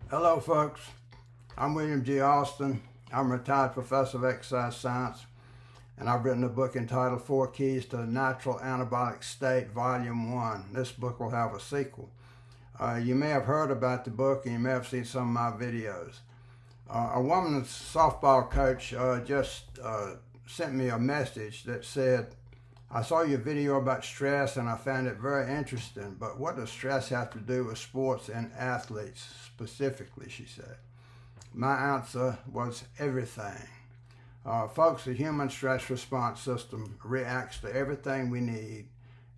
Hello folks, I'm William G. Alston. I'm a retired professor of exercise science, and I've written a book entitled 4 Keys to the Natural Anabolic State, Volume 1. This book will have a sequel. You may have heard about the book and you may have seen some of my videos. A woman's softball coach just sent me a message that said, "I saw your video about stress and I found it very interesting, but what does stress have to do with sports and athletes specifically?" she said. My answer was everything. Folks, the human stress response system reacts to everything we need,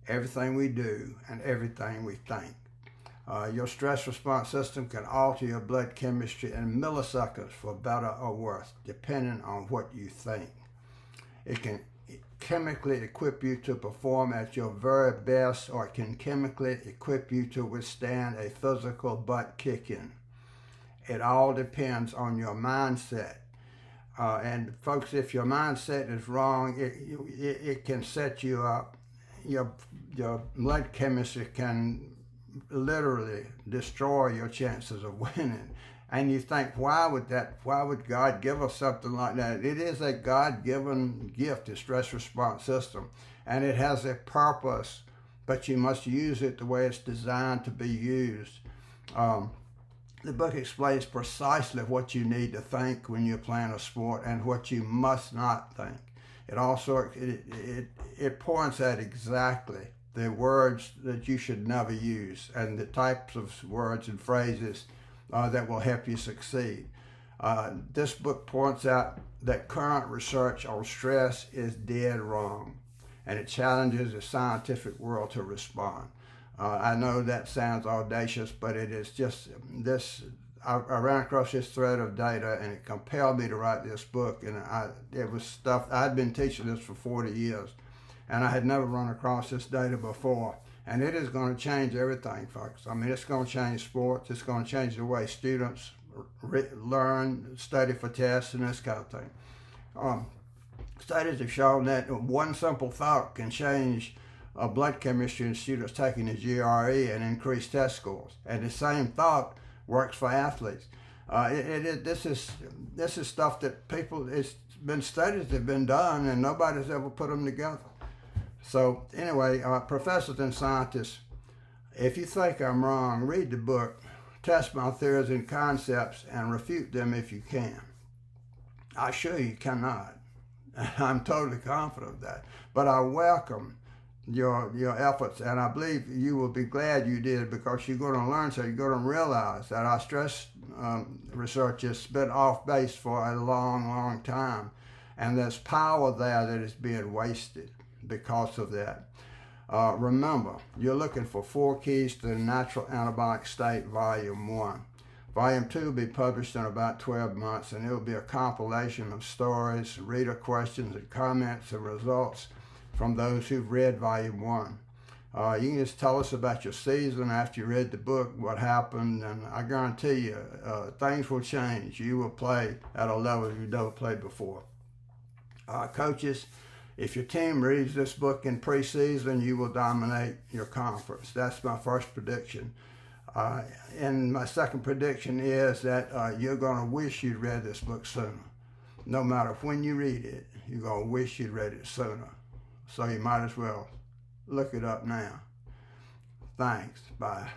everything we do, and everything we think. Your stress response system can alter your blood chemistry in milliseconds for better or worse, depending on what you think. It can chemically equip you to perform at your very best, or it can chemically equip you to withstand a physical butt kicking. It all depends on your mindset. And folks, if your mindset is wrong, it can set you up. Your blood chemistry can literally destroy your chances of winning. And you think, why would God give us something like that? It is a God-given gift, the stress response system, and it has a purpose, but you must use it the way it's designed to be used. The book explains precisely what you need to think when you're playing a sport and what you must not think. It also it points out exactly the words that you should never use and the types of words and phrases that will help you succeed. This book points out that current research on stress is dead wrong, and it challenges the scientific world to respond. I know that sounds audacious, but it is just this. I ran across this thread of data, and it compelled me to write this book. And it was stuff I'd been teaching this for 40 years, and I had never run across this data before. And it is going to change everything, folks. I mean, it's going to change sports. It's going to change the way students learn, study for tests, and this kind of thing. Studies have shown that one simple thought can change blood chemistry in students taking the GRE and increase test scores. And the same thought works for athletes. This is stuff that it's been studies that have been done, and nobody's ever put them together. So anyway, professors and scientists, if you think I'm wrong, read the book, test my theories and concepts, and refute them if you can. I assure you cannot. I'm totally confident of that. But I welcome your efforts, and I believe you will be glad you did, because you're going to learn, so you're going to realize that our stress research has been off base for a long time, and there's power there that is being wasted because of that. Remember, you're looking for 4 Keys to the Natural Anabolic State, Volume 1. Volume 2 will be published in about 12 months, and it will be a compilation of stories, reader questions, and comments and results from those who've read Volume 1. You can just tell us about your season after you read the book, what happened, and I guarantee you things will change. You will play at a level you've never played before. Coaches, if your team reads this book in preseason, you will dominate your conference. That's my first prediction. And my second prediction is that you're going to wish you'd read this book sooner. No matter when you read it, you're going to wish you'd read it sooner. So you might as well look it up now. Thanks. Bye.